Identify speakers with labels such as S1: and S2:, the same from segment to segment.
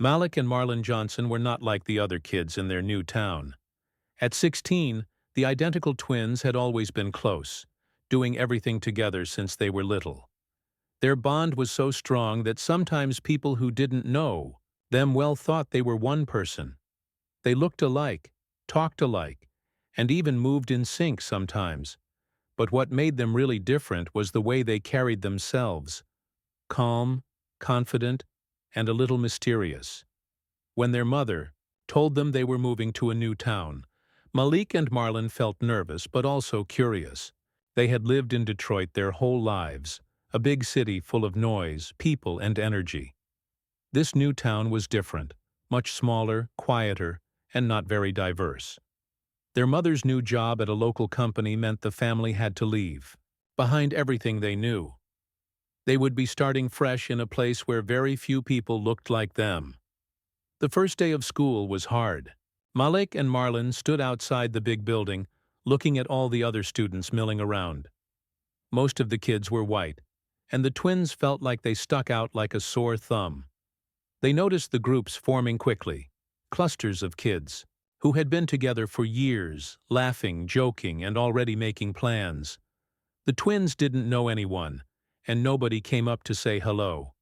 S1: Malik and Marlon Johnson were not like the other kids in their new town. At 16, the identical twins had always been close, doing everything together since they were little. Their bond was so strong that sometimes people who didn't know them well thought they were one person. They looked alike, talked alike, and even moved in sync sometimes. But what made them really different was the way they carried themselves: calm, confident, and a little mysterious. When their mother told them they were moving to a new town, Malik and Marlon felt nervous but also curious. They had lived in Detroit their whole lives, a big city full of noise, people, and energy. This new town was different, much smaller, quieter, and not very diverse. Their mother's new job at a local company meant the family had to leave behind everything they knew. They would be starting fresh in a place where very few people looked like them. The first day of school was hard. Malik and Marlon stood outside the big building, looking at all the other students milling around. Most of the kids were white, and the twins felt like they stuck out like a sore thumb. They noticed the groups forming quickly, clusters of kids, who had been together for years, laughing, joking, and already making plans. The twins didn't know anyone, and nobody came up to say hello.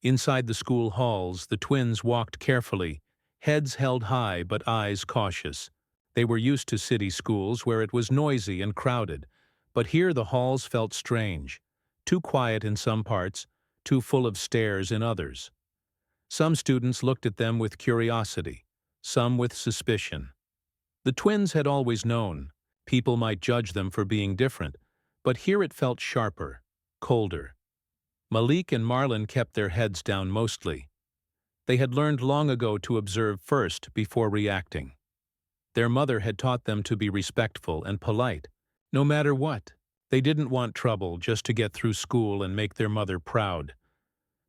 S1: Inside the school halls, the twins walked carefully, heads held high but eyes cautious. They were used to city schools where it was noisy and crowded, but here the halls felt strange, too quiet in some parts, too full of stares in others. Some students looked at them with curiosity, some with suspicion. The twins had always known people might judge them for being different, but here it felt sharper, colder. Malik and Marlon kept their heads down mostly. They had learned long ago to observe first before reacting. Their mother had taught them to be respectful and polite, no matter what. They didn't want trouble just to get through school and make their mother proud.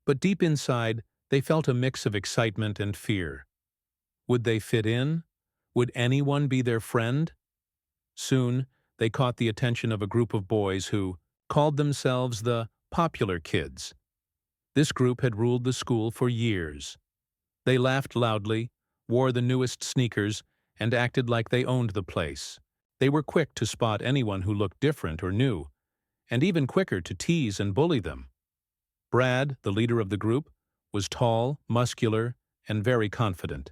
S1: But deep inside, they felt a mix of excitement and fear. Would they fit in? Would anyone be their friend? Soon, they caught the attention of a group of boys who called themselves the popular kids. This group had ruled the school for years. They laughed loudly, wore the newest sneakers, and acted like they owned the place. They were quick to spot anyone who looked different or new, and even quicker to tease and bully them. Brad, the leader of the group, was tall, muscular, and very confident.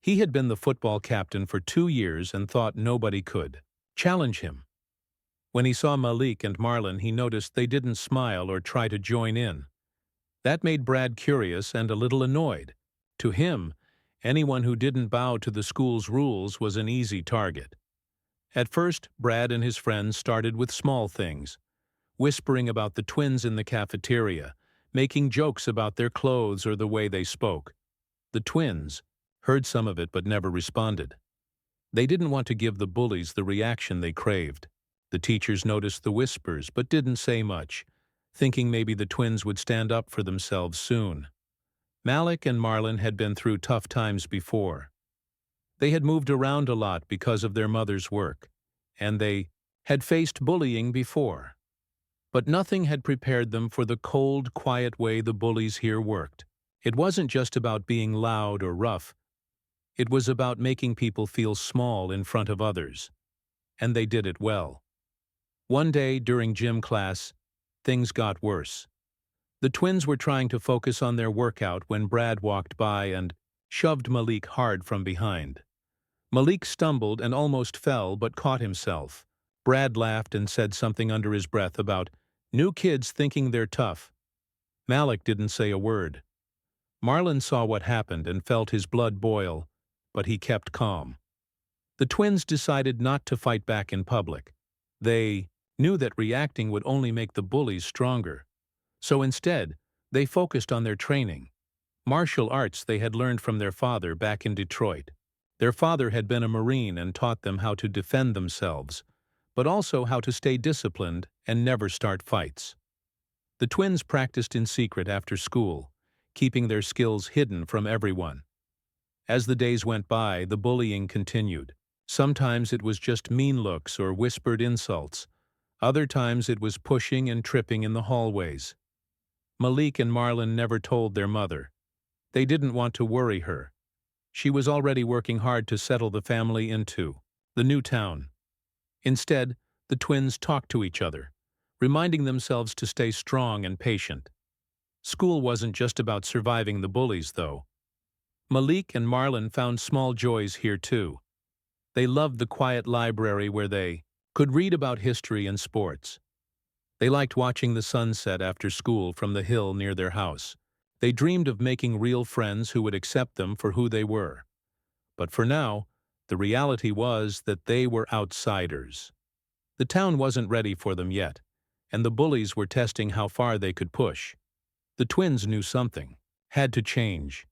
S1: He had been the football captain for 2 years and thought nobody could challenge him. When he saw Malik and Marlon, he noticed they didn't smile or try to join in. That made Brad curious and a little annoyed. To him, anyone who didn't bow to the school's rules was an easy target. At first, Brad and his friends started with small things, whispering about the twins in the cafeteria, making jokes about their clothes or the way they spoke. The twins heard some of it but never responded. They didn't want to give the bullies the reaction they craved. The teachers noticed the whispers but didn't say much, thinking maybe the twins would stand up for themselves soon. Malik and Marlon had been through tough times before. They had moved around a lot because of their mother's work, and they had faced bullying before. But nothing had prepared them for the cold, quiet way the bullies here worked. It wasn't just about being loud or rough. It was about making people feel small in front of others. And they did it well. One day during gym class, things got worse. The twins were trying to focus on their workout when Brad walked by and shoved Malik hard from behind. Malik stumbled and almost fell but caught himself. Brad laughed and said something under his breath about new kids thinking they're tough. Malik didn't say a word. Marlon saw what happened and felt his blood boil, but he kept calm. The twins decided not to fight back in public. They knew that reacting would only make the bullies stronger. So instead, they focused on their training. Martial arts they had learned from their father back in Detroit. Their father had been a Marine and taught them how to defend themselves, but also how to stay disciplined and never start fights. The twins practiced in secret after school, keeping their skills hidden from everyone. As the days went by, the bullying continued. Sometimes it was just mean looks or whispered insults. Other times it was pushing and tripping in the hallways. Malik and Marlon never told their mother. They didn't want to worry her. She was already working hard to settle the family into the new town. Instead, the twins talked to each other, reminding themselves to stay strong and patient. School wasn't just about surviving the bullies, though. Malik and Marlon found small joys here, too. They loved the quiet library where they could read about history and sports. They liked watching the sunset after school from the hill near their house. They dreamed of making real friends who would accept them for who they were. But for now, the reality was that they were outsiders. The town wasn't ready for them yet, and the bullies were testing how far they could push. The twins knew something had to change,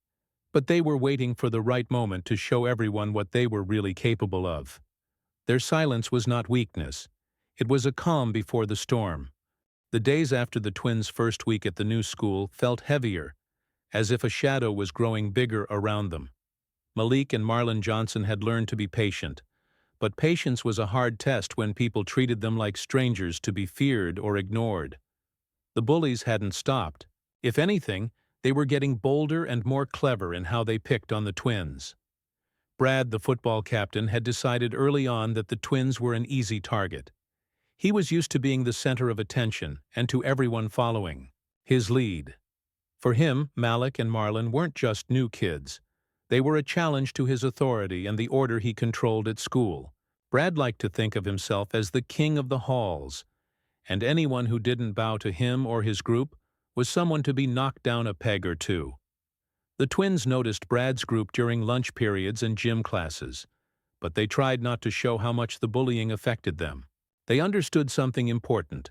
S1: but they were waiting for the right moment to show everyone what they were really capable of. Their silence was not weakness. It was a calm before the storm. The days after the twins' first week at the new school felt heavier, as if a shadow was growing bigger around them. Malik and Marlon Johnson had learned to be patient, but patience was a hard test when people treated them like strangers to be feared or ignored. The bullies hadn't stopped. If anything, they were getting bolder and more clever in how they picked on the twins. Brad, the football captain, had decided early on that the twins were an easy target. He was used to being the center of attention and to everyone following his lead. For him, Malik and Marlon weren't just new kids. They were a challenge to his authority and the order he controlled at school. Brad liked to think of himself as the king of the halls, and anyone who didn't bow to him or his group was someone to be knocked down a peg or two. The twins noticed Brad's group during lunch periods and gym classes, but they tried not to show how much the bullying affected them. They understood something important,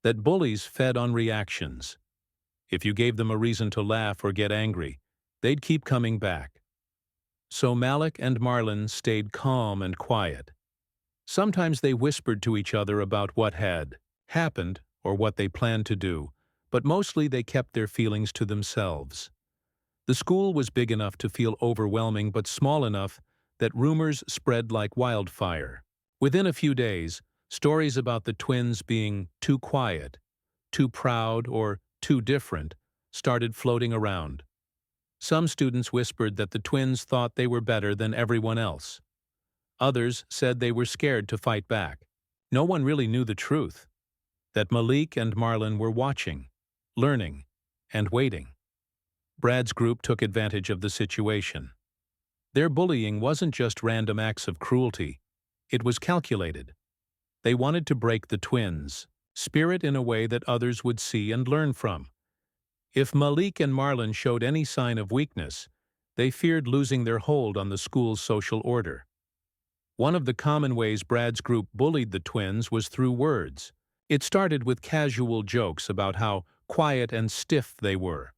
S1: that bullies fed on reactions. If you gave them a reason to laugh or get angry, they'd keep coming back. So Malik and Marlon stayed calm and quiet. Sometimes they whispered to each other about what had happened or what they planned to do, but mostly they kept their feelings to themselves. The school was big enough to feel overwhelming but small enough that rumors spread like wildfire. Within a few days, stories about the twins being too quiet, too proud, or too different started floating around. Some students whispered that the twins thought they were better than everyone else. Others said they were scared to fight back. No one really knew the truth, that Malik and Marlon were watching, learning, and waiting. Brad's group took advantage of the situation. Their bullying wasn't just random acts of cruelty, it was calculated. They wanted to break the twins' spirit in a way that others would see and learn from. If Malik and Marlon showed any sign of weakness, they feared losing their hold on the school's social order. One of the common ways Brad's group bullied the twins was through words. It started with casual jokes about how quiet and stiff they were,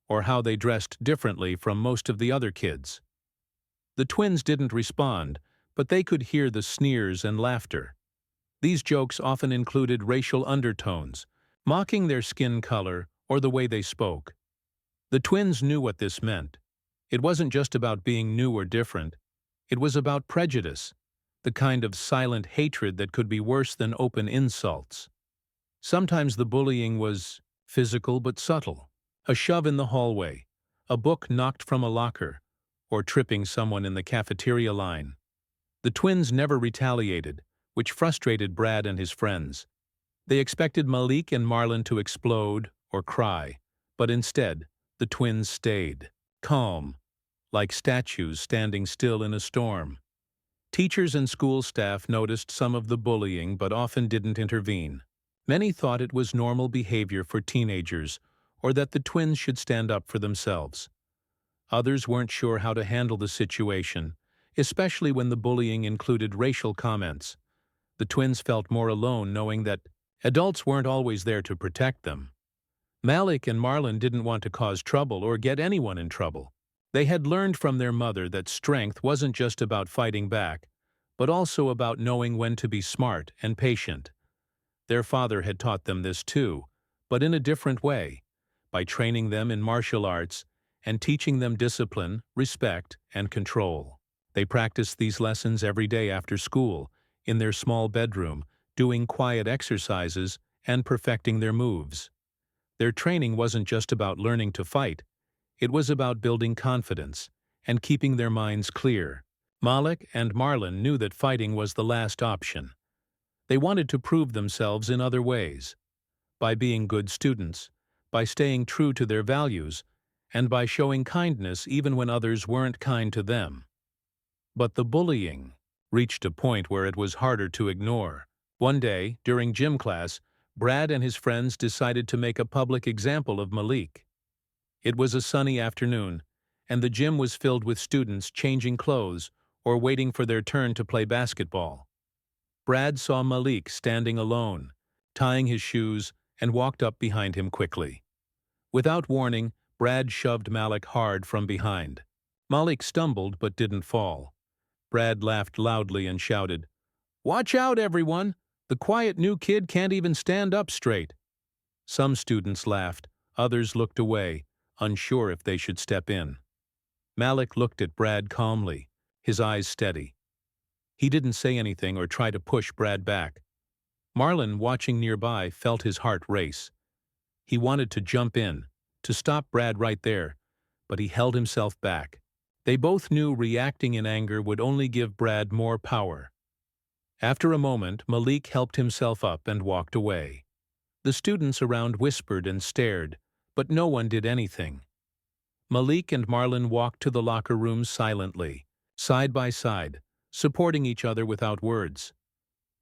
S1: or how they dressed differently from most of the other kids. The twins didn't respond, but they could hear the sneers and laughter. These jokes often included racial undertones, mocking their skin color or the way they spoke. The twins knew what this meant. It wasn't just about being new or different. It was about prejudice, the kind of silent hatred that could be worse than open insults. Sometimes the bullying was physical but subtle. A shove in the hallway, a book knocked from a locker, or tripping someone in the cafeteria line. The twins never retaliated, which frustrated Brad and his friends. They expected Malik and Marlon to explode or cry, but instead, the twins stayed, calm, like statues standing still in a storm. Teachers and school staff noticed some of the bullying but often didn't intervene. Many thought it was normal behavior for teenagers, or that the twins should stand up for themselves. Others weren't sure how to handle the situation, especially when the bullying included racial comments. The twins felt more alone knowing that adults weren't always there to protect them. Malik and Marlon didn't want to cause trouble or get anyone in trouble. They had learned from their mother that strength wasn't just about fighting back, but also about knowing when to be smart and patient. Their father had taught them this too, but in a different way, by training them in martial arts and teaching them discipline, respect, and control. They practiced these lessons every day after school, in their small bedroom, doing quiet exercises and perfecting their moves. Their training wasn't just about learning to fight. It was about building confidence and keeping their minds clear. Malik and Marlon knew that fighting was the last option. They wanted to prove themselves in other ways, by being good students, by staying true to their values, and by showing kindness even when others weren't kind to them. But the bullying reached a point where it was harder to ignore. One day, during gym class, Brad and his friends decided to make a public example of Malik. It was a sunny afternoon, and the gym was filled with students changing clothes or waiting for their turn to play basketball. Brad saw Malik standing alone, tying his shoes, and walked up behind him quickly. Without warning, Brad shoved Malik hard from behind. Malik stumbled but didn't fall. Brad laughed loudly and shouted, "Watch out, everyone! The quiet new kid can't even stand up straight." Some students laughed, others looked away, unsure if they should step in. Malik looked at Brad calmly, his eyes steady. He didn't say anything or try to push Brad back. Marlon, watching nearby, felt his heart race. He wanted to jump in, to stop Brad right there, but he held himself back. They both knew reacting in anger would only give Brad more power. After a moment, Malik helped himself up and walked away. The students around whispered and stared, but no one did anything. Malik and Marlon walked to the locker rooms silently, side by side, supporting each other without words.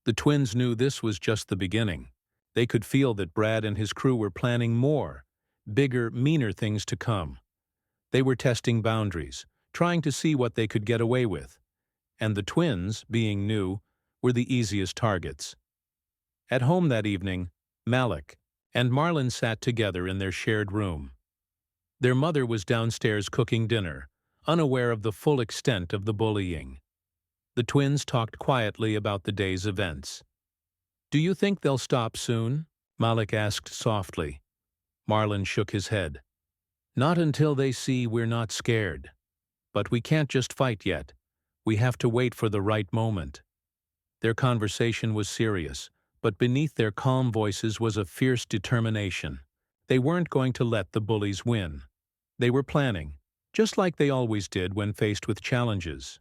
S1: The twins knew this was just the beginning. They could feel that Brad and his crew were planning more, bigger, meaner things to come. They were testing boundaries, trying to see what they could get away with. And the twins, being new, were the easiest targets. At home that evening, Malik and Marlon sat together in their shared room. Their mother was downstairs cooking dinner, unaware of the full extent of the bullying. The twins talked quietly about the day's events. "Do you think they'll stop soon?" Malik asked softly. Marlon shook his head. "Not until they see we're not scared. But we can't just fight yet. We have to wait for the right moment." Their conversation was serious, but beneath their calm voices was a fierce determination. They weren't going to let the bullies win. They were planning, just like they always did when faced with challenges.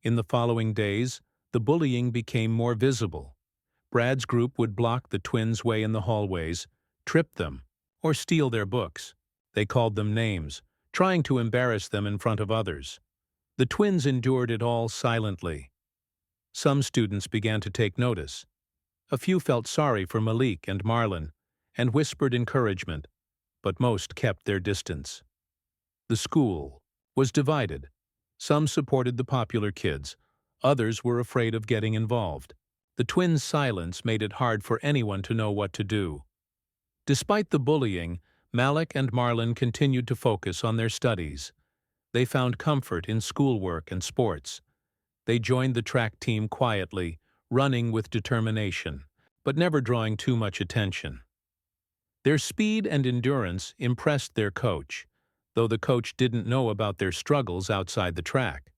S1: In the following days, the bullying became more visible. Brad's group would block the twins' way in the hallways, trip them, or steal their books. They called them names, trying to embarrass them in front of others. The twins endured it all silently. Some students began to take notice. A few felt sorry for Malik and Marlon and whispered encouragement, but most kept their distance. The school was divided. Some supported the popular kids, others were afraid of getting involved. The twins' silence made it hard for anyone to know what to do. Despite the bullying, Malik and Marlon continued to focus on their studies. They found comfort in schoolwork and sports. They joined the track team quietly, running with determination, but never drawing too much attention. Their speed and endurance impressed their coach, though the coach didn't know about their struggles outside the track.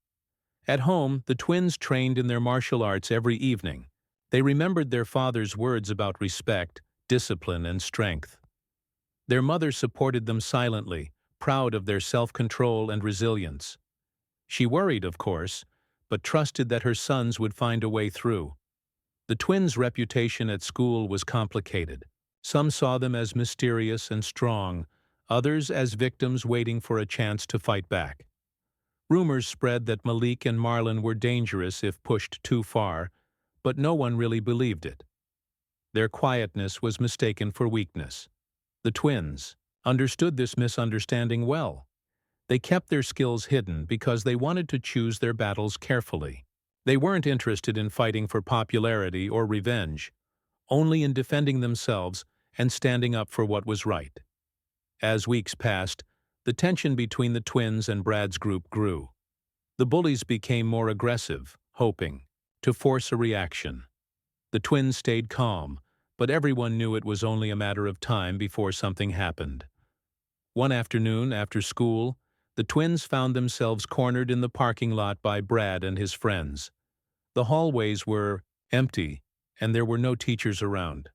S1: At home, the twins trained in their martial arts every evening. They remembered their father's words about respect, discipline, and strength. Their mother supported them silently, proud of their self-control and resilience. She worried, of course, but trusted that her sons would find a way through. The twins' reputation at school was complicated. Some saw them as mysterious and strong, others as victims waiting for a chance to fight back. Rumors spread that Malik and Marlon were dangerous if pushed too far, but no one really believed it. Their quietness was mistaken for weakness. The twins understood this misunderstanding well. They kept their skills hidden because they wanted to choose their battles carefully. They weren't interested in fighting for popularity or revenge, only in defending themselves and standing up for what was right. As weeks passed, the tension between the twins and Brad's group grew. The bullies became more aggressive, hoping to force a reaction. The twins stayed calm, but everyone knew it was only a matter of time before something happened. One afternoon after school, the twins found themselves cornered in the parking lot by Brad and his friends. The hallways were empty, and there were no teachers around.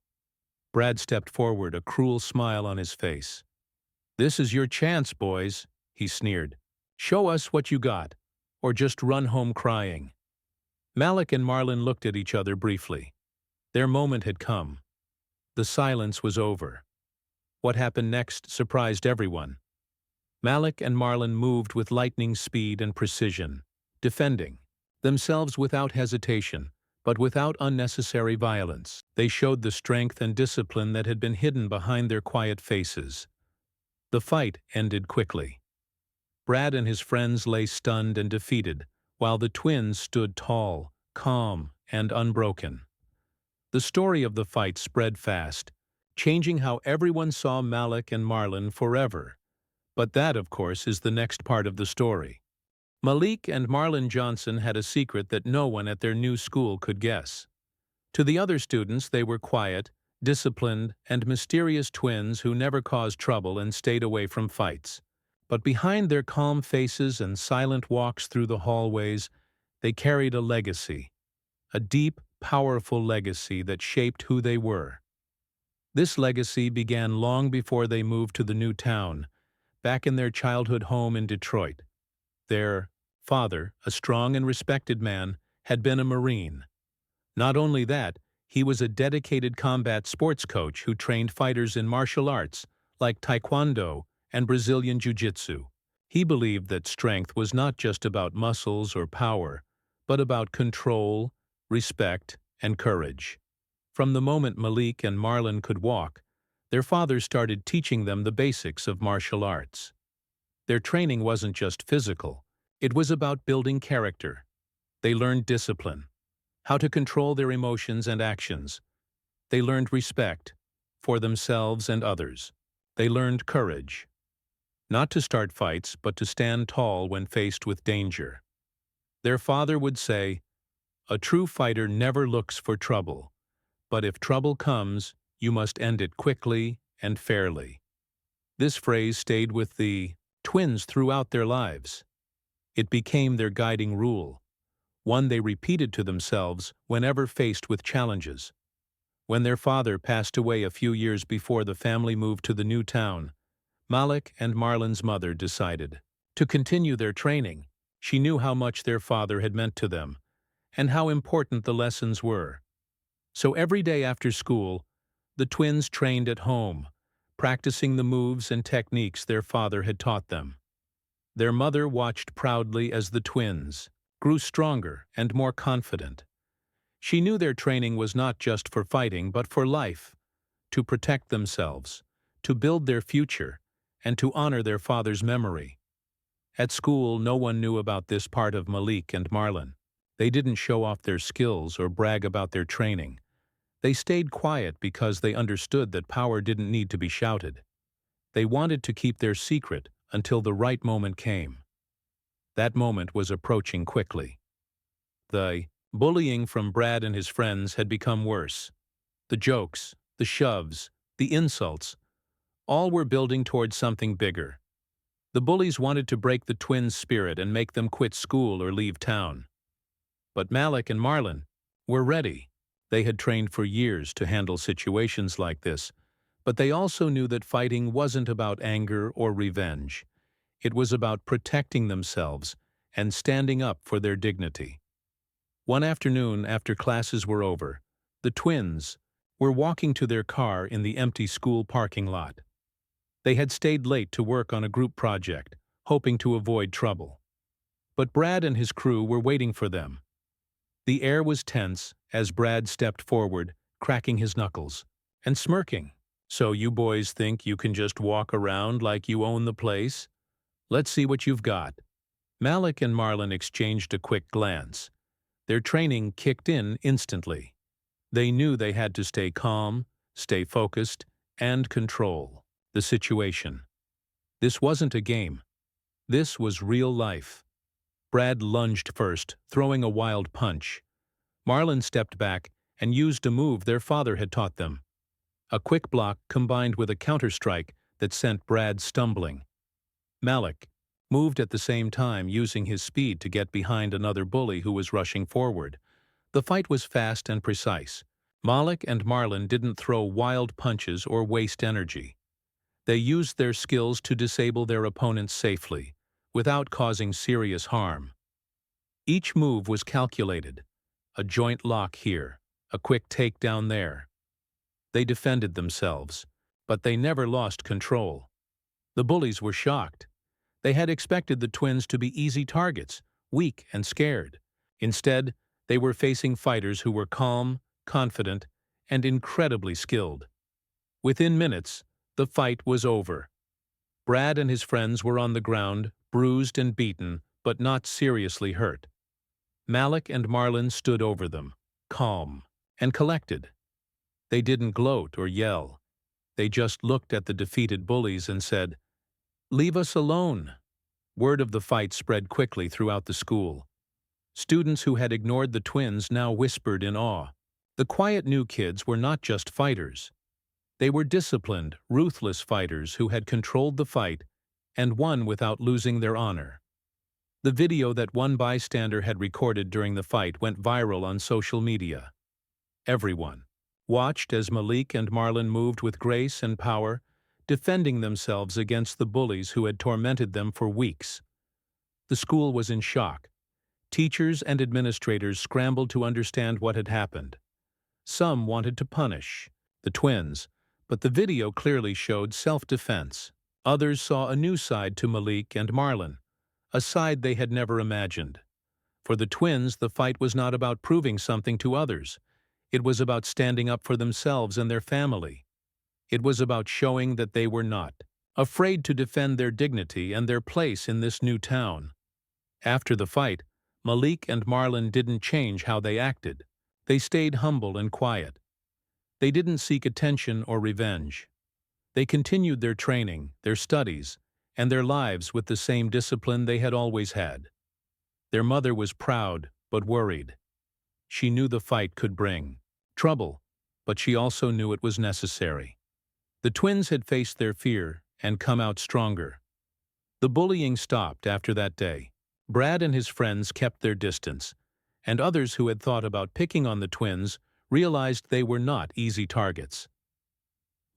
S1: Brad stepped forward, a cruel smile on his face. "This is your chance, boys," he sneered. "Show us what you got, or just run home crying." Malik and Marlon looked at each other briefly. Their moment had come. The silence was over. What happened next surprised everyone. Malik and Marlon moved with lightning speed and precision, defending themselves without hesitation, but without unnecessary violence. They showed the strength and discipline that had been hidden behind their quiet faces. The fight ended quickly. Brad and his friends lay stunned and defeated, while the twins stood tall, calm, and unbroken. The story of the fight spread fast, changing how everyone saw Malik and Marlon forever. But that, of course, is the next part of the story. Malik and Marlon Johnson had a secret that no one at their new school could guess. To the other students, they were quiet, disciplined, and mysterious twins who never caused trouble and stayed away from fights. But behind their calm faces and silent walks through the hallways, they carried a legacy, a deep, powerful legacy that shaped who they were. This legacy began long before they moved to the new town, back in their childhood home in Detroit. Their father, a strong and respected man, had been a Marine. Not only that, he was a dedicated combat sports coach who trained fighters in martial arts like Taekwondo and Brazilian Jiu-Jitsu. He believed that strength was not just about muscles or power, but about control, respect, and courage. From the moment Malik and Marlon could walk, their father started teaching them the basics of martial arts. Their training wasn't just physical, it was about building character. They learned discipline, how to control their emotions and actions. They learned respect for themselves and others. They learned courage, not to start fights, but to stand tall when faced with danger. Their father would say, "A true fighter never looks for trouble, but if trouble comes, you must end it quickly and fairly." This phrase stayed with the twins throughout their lives. It became their guiding rule, one they repeated to themselves whenever faced with challenges. When their father passed away a few years before the family moved to the new town, Malik and Marlon's mother decided to continue their training. She knew how much their father had meant to them, and how important the lessons were. So every day after school, the twins trained at home, practicing the moves and techniques their father had taught them. Their mother watched proudly as the twins grew stronger and more confident. She knew their training was not just for fighting, but for life, to protect themselves, to build their future, and to honor their father's memory. At school, no one knew about this part of Malik and Marlon. They didn't show off their skills or brag about their training. They stayed quiet because they understood that power didn't need to be shouted. They wanted to keep their secret until the right moment came. That moment was approaching quickly. The bullying from Brad and his friends had become worse. The jokes, the shoves, the insults, all were building towards something bigger. The bullies wanted to break the twins' spirit and make them quit school or leave town. But Malik and Marlon were ready. They had trained for years to handle situations like this, but they also knew that fighting wasn't about anger or revenge. It was about protecting themselves and standing up for their dignity. One afternoon, after classes were over, the twins were walking to their car in the empty school parking lot. They had stayed late to work on a group project, hoping to avoid trouble. But Brad and his crew were waiting for them. The air was tense as Brad stepped forward, cracking his knuckles and smirking. "So you boys think you can just walk around like you own the place? Let's see what you've got." Malik and Marlon exchanged a quick glance. Their training kicked in instantly. They knew they had to stay calm, stay focused, and control the situation. This wasn't a game. This was real life. Brad lunged first, throwing a wild punch. Marlon stepped back and used a move their father had taught them. A quick block combined with a counterstrike that sent Brad stumbling. Malik moved at the same time, using his speed to get behind another bully who was rushing forward. The fight was fast and precise. Malik and Marlon didn't throw wild punches or waste energy. They used their skills to disable their opponents safely, without causing serious harm. Each move was calculated. A joint lock here, a quick takedown there. They defended themselves, but they never lost control. The bullies were shocked. They had expected the twins to be easy targets, weak and scared. Instead, they were facing fighters who were calm, confident, and incredibly skilled. Within minutes, the fight was over. Brad and his friends were on the ground, bruised and beaten, but not seriously hurt. Malik and Marlon stood over them, calm and collected. They didn't gloat or yell. They just looked at the defeated bullies and said, "Leave us alone." Word of the fight spread quickly throughout the school. Students who had ignored the twins now whispered in awe. The quiet new kids were not just fighters. They were disciplined, ruthless fighters who had controlled the fight and won without losing their honor. The video that one bystander had recorded during the fight went viral on social media. Everyone watched as Malik and Marlon moved with grace and power, defending themselves against the bullies who had tormented them for weeks. The school was in shock. Teachers and administrators scrambled to understand what had happened. Some wanted to punish the twins, but the video clearly showed self-defense. Others saw a new side to Malik and Marlon, a side they had never imagined. For the twins, the fight was not about proving something to others. It was about standing up for themselves and their family. It was about showing that they were not afraid to defend their dignity and their place in this new town. After the fight, Malik and Marlon didn't change how they acted. They stayed humble and quiet. They didn't seek attention or revenge. They continued their training, their studies, and their lives with the same discipline they had always had. Their mother was proud but worried. She knew the fight could bring trouble, but she also knew it was necessary. The twins had faced their fear and come out stronger. The bullying stopped after that day. Brad and his friends kept their distance, and others who had thought about picking on the twins realized they were not easy targets.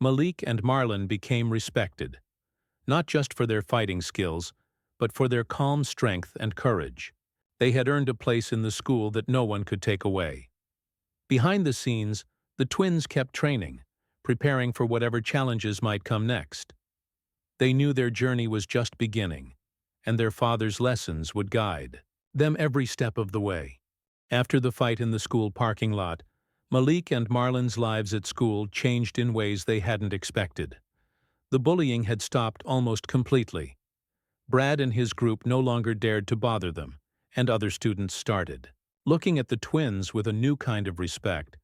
S1: Malik and Marlon became respected, not just for their fighting skills, but for their calm strength and courage. They had earned a place in the school that no one could take away. Behind the scenes, the twins kept training, preparing for whatever challenges might come next. They knew their journey was just beginning, and their father's lessons would guide them every step of the way. After the fight in the school parking lot, Malik and Marlon's lives at school changed in ways they hadn't expected. The bullying had stopped almost completely. Brad and his group no longer dared to bother them, and other students started looking at the twins with a new kind of respect,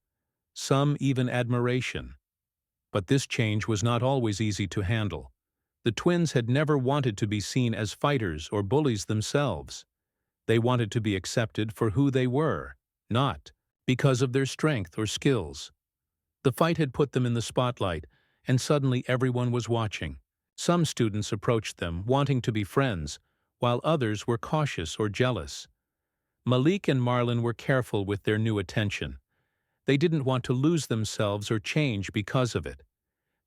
S1: some even admiration. But this change was not always easy to handle. The twins had never wanted to be seen as fighters or bullies themselves. They wanted to be accepted for who they were, not because of their strength or skills. The fight had put them in the spotlight, and suddenly everyone was watching. Some students approached them, wanting to be friends, while others were cautious or jealous. Malik and Marlon were careful with their new attention. They didn't want to lose themselves or change because of it.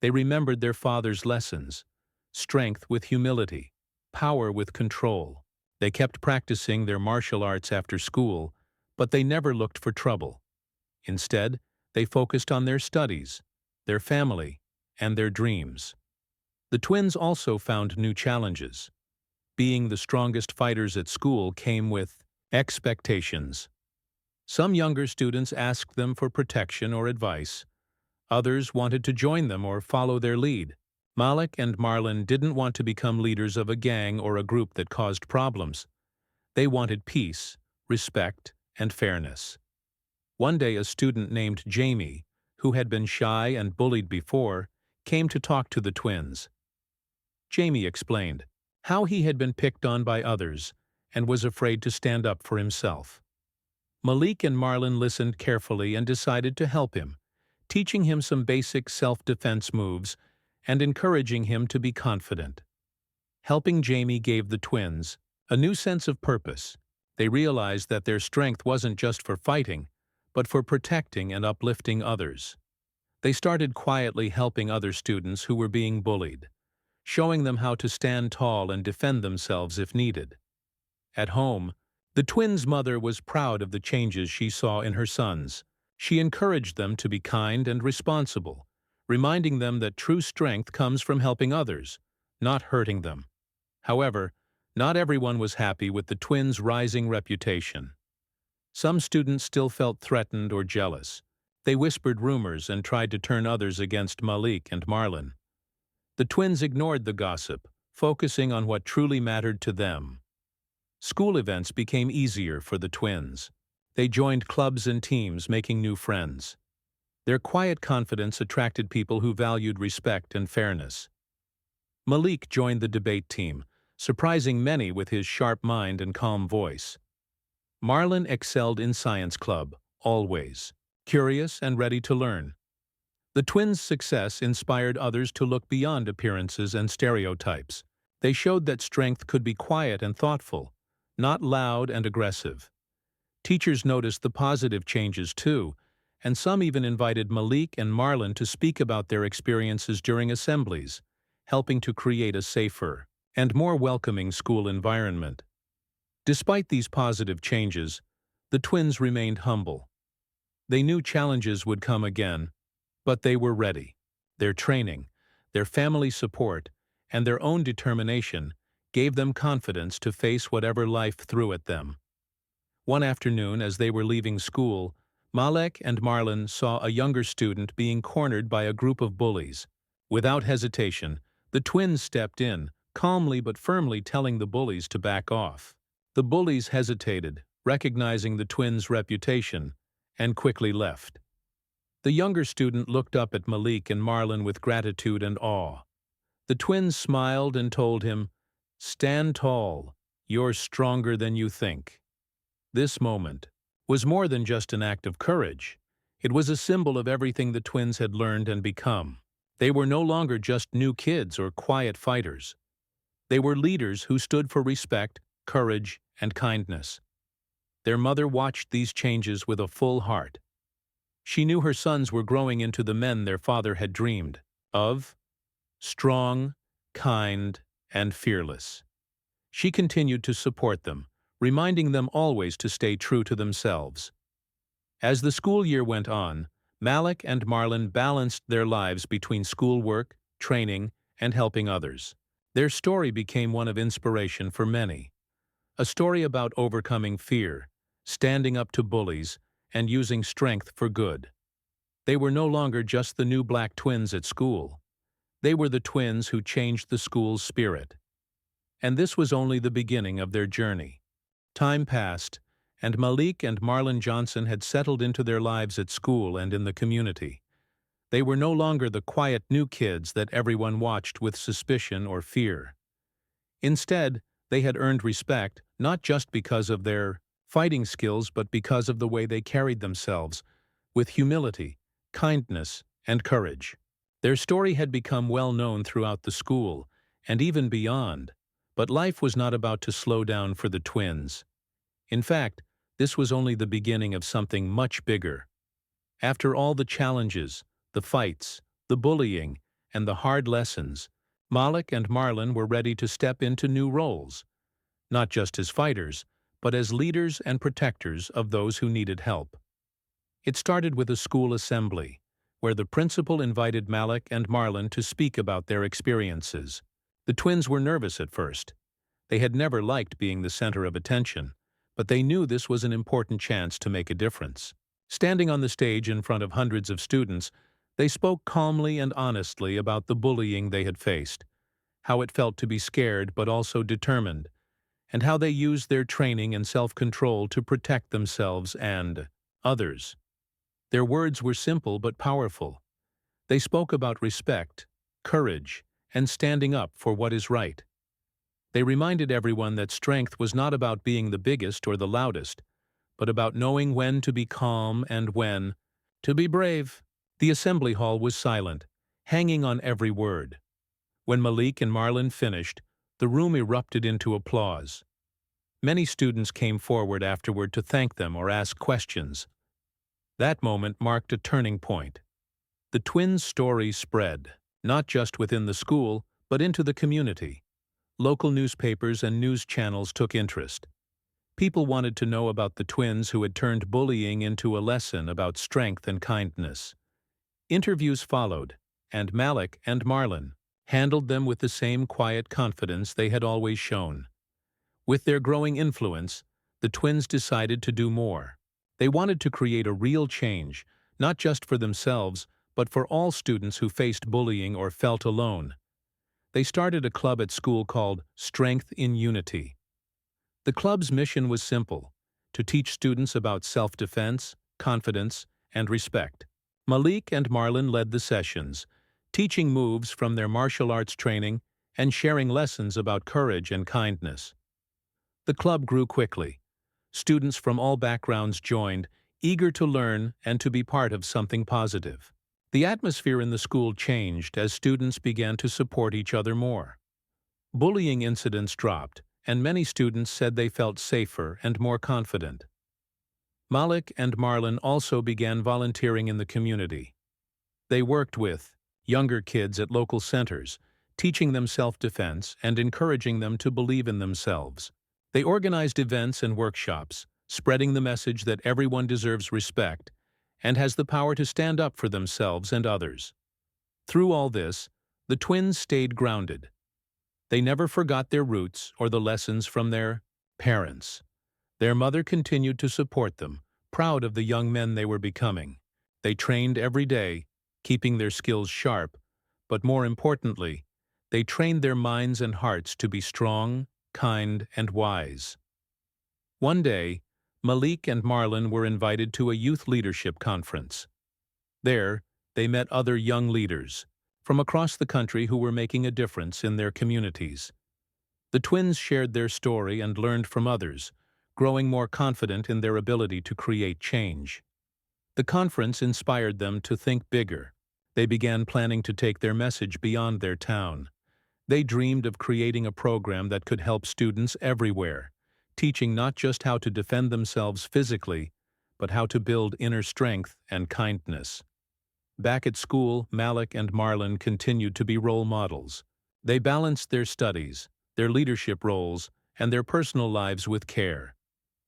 S1: They remembered their father's lessons: strength with humility, power with control. They kept practicing their martial arts after school, but they never looked for trouble. Instead, they focused on their studies, their family, and their dreams. The twins also found new challenges. Being the strongest fighters at school came with expectations. Some younger students asked them for protection or advice. Others wanted to join them or follow their lead. Malik and Marlon didn't want to become leaders of a gang or a group that caused problems. They wanted peace, respect, and fairness. One day a student named Jamie, who had been shy and bullied before, came to talk to the twins. Jamie explained how he had been picked on by others and was afraid to stand up for himself. Malik and Marlon listened carefully and decided to help him, teaching him some basic self-defense moves and encouraging him to be confident. Helping Jamie gave the twins a new sense of purpose. They realized that their strength wasn't just for fighting, but for protecting and uplifting others. They started quietly helping other students who were being bullied. showing them how to stand tall and defend themselves if needed. At home, the twins' mother was proud of the changes she saw in her sons. She encouraged them to be kind and responsible, reminding them that true strength comes from helping others, not hurting them. However, not everyone was happy with the twins' rising reputation. Some students still felt threatened or jealous. They whispered rumors and tried to turn others against Malik and Marlon. The twins ignored the gossip, focusing on what truly mattered to them. School events became easier for the twins. They joined clubs and teams, making new friends. Their quiet confidence attracted people who valued respect and fairness. Malik joined the debate team, surprising many with his sharp mind and calm voice. Marlon excelled in science club, always curious and ready to learn. The twins' success inspired others to look beyond appearances and stereotypes. They showed that strength could be quiet and thoughtful, not loud and aggressive. Teachers noticed the positive changes too, and some even invited Malik and Marlon to speak about their experiences during assemblies, helping to create a safer and more welcoming school environment. Despite these positive changes, the twins remained humble. They knew challenges would come again, but they were ready. Their training, their family support, and their own determination gave them confidence to face whatever life threw at them. One afternoon, as they were leaving school, Malek and Marlon saw a younger student being cornered by a group of bullies. Without hesitation, the twins stepped in, calmly but firmly telling the bullies to back off. The bullies hesitated, recognizing the twins' reputation, and quickly left. The younger student looked up at Malik and Marlon with gratitude and awe. The twins smiled and told him, "Stand tall, you're stronger than you think." This moment was more than just an act of courage. It was a symbol of everything the twins had learned and become. They were no longer just new kids or quiet fighters. They were leaders who stood for respect, courage, and kindness. Their mother watched these changes with a full heart. She knew her sons were growing into the men their father had dreamed of: strong, kind, and fearless. She continued to support them, reminding them always to stay true to themselves. As the school year went on, Malik and Marlon balanced their lives between schoolwork, training, and helping others. Their story became one of inspiration for many. A story about overcoming fear, standing up to bullies, and using strength for good. They were no longer just the new black twins at school. They were the twins who changed the school's spirit. And this was only the beginning of their journey. Time passed, and Malik and Marlon Johnson had settled into their lives at school and in the community. They were no longer the quiet new kids that everyone watched with suspicion or fear. Instead, they had earned respect not just because of their fighting skills but because of the way they carried themselves, with humility, kindness, and courage. Their story had become well known throughout the school, and even beyond, but life was not about to slow down for the twins. In fact, this was only the beginning of something much bigger. After all the challenges, the fights, the bullying, and the hard lessons, Malik and Marlon were ready to step into new roles, not just as fighters, but as leaders and protectors of those who needed help. It started with a school assembly, where the principal invited Malik and Marlon to speak about their experiences. The twins were nervous at first. They had never liked being the center of attention, but they knew this was an important chance to make a difference. Standing on the stage in front of hundreds of students, they spoke calmly and honestly about the bullying they had faced, how it felt to be scared but also determined, and how they used their training and self-control to protect themselves and others. Their words were simple but powerful. They spoke about respect, courage, and standing up for what is right. They reminded everyone that strength was not about being the biggest or the loudest, but about knowing when to be calm and when to be brave. The assembly hall was silent, hanging on every word. When Malik and Marlon finished, the room erupted into applause. Many students came forward afterward to thank them or ask questions. That moment marked a turning point. The twins' story spread, not just within the school, but into the community. Local newspapers and news channels took interest. People wanted to know about the twins who had turned bullying into a lesson about strength and kindness. Interviews followed, and Malik and Marlon handled them with the same quiet confidence they had always shown. With their growing influence, the twins decided to do more. They wanted to create a real change, not just for themselves, but for all students who faced bullying or felt alone. They started a club at school called Strength in Unity. The club's mission was simple: to teach students about self-defense, confidence, and respect. Malik and Marlon led the sessions, teaching moves from their martial arts training and sharing lessons about courage and kindness. The club grew quickly. Students from all backgrounds joined, eager to learn and to be part of something positive. The atmosphere in the school changed as students began to support each other more. Bullying incidents dropped, and many students said they felt safer and more confident. Malik and Marlon also began volunteering in the community. They worked with younger kids at local centers, teaching them self-defense and encouraging them to believe in themselves. They organized events and workshops, spreading the message that everyone deserves respect and has the power to stand up for themselves and others. Through all this, the twins stayed grounded. They never forgot their roots or the lessons from their parents. Their mother continued to support them, proud of the young men they were becoming. They trained every day, keeping their skills sharp, but more importantly, they trained their minds and hearts to be strong, kind, and wise. One day, Malik and Marlon were invited to a youth leadership conference. There, they met other young leaders from across the country who were making a difference in their communities. The twins shared their story and learned from others, growing more confident in their ability to create change. The conference inspired them to think bigger. They began planning to take their message beyond their town. They dreamed of creating a program that could help students everywhere, teaching not just how to defend themselves physically, but how to build inner strength and kindness. Back at school, Malik and Marlon continued to be role models. They balanced their studies, their leadership roles, and their personal lives with care.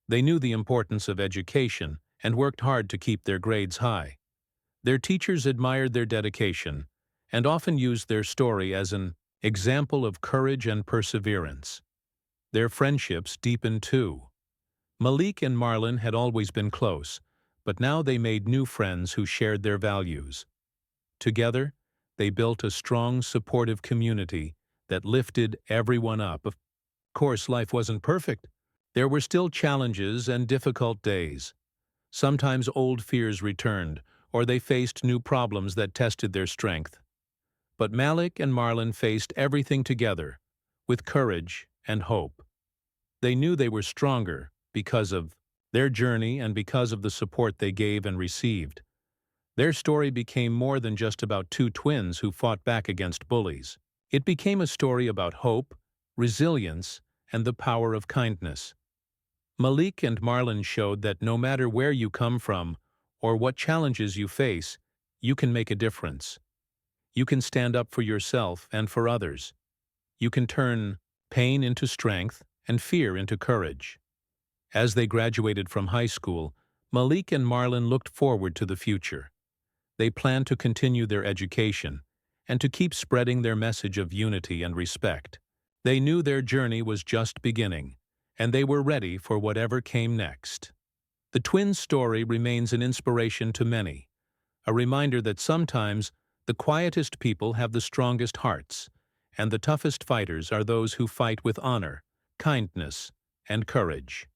S1: They knew the importance of education and worked hard to keep their grades high. Their teachers admired their dedication and often used their story as an example of courage and perseverance. Their friendships deepened too. Malik and Marlon had always been close, but now they made new friends who shared their values. Together, they built a strong, supportive community that lifted everyone up. Of course, life wasn't perfect. There were still challenges and difficult days. Sometimes old fears returned, or they faced new problems that tested their strength. But Malik and Marlon faced everything together, with courage and hope. They knew they were stronger because of their journey and because of the support they gave and received. Their story became more than just about two twins who fought back against bullies. It became a story about hope, resilience, and the power of kindness. Malik and Marlon showed that no matter where you come from or what challenges you face, you can make a difference. You can stand up for yourself and for others. You can turn pain into strength and fear into courage. As they graduated from high school, Malik and Marlon looked forward to the future. They planned to continue their education and to keep spreading their message of unity and respect. They knew their journey was just beginning, and they were ready for whatever came next. The twins' story remains an inspiration to many, a reminder that sometimes the quietest people have the strongest hearts, and the toughest fighters are those who fight with honor, kindness, and courage.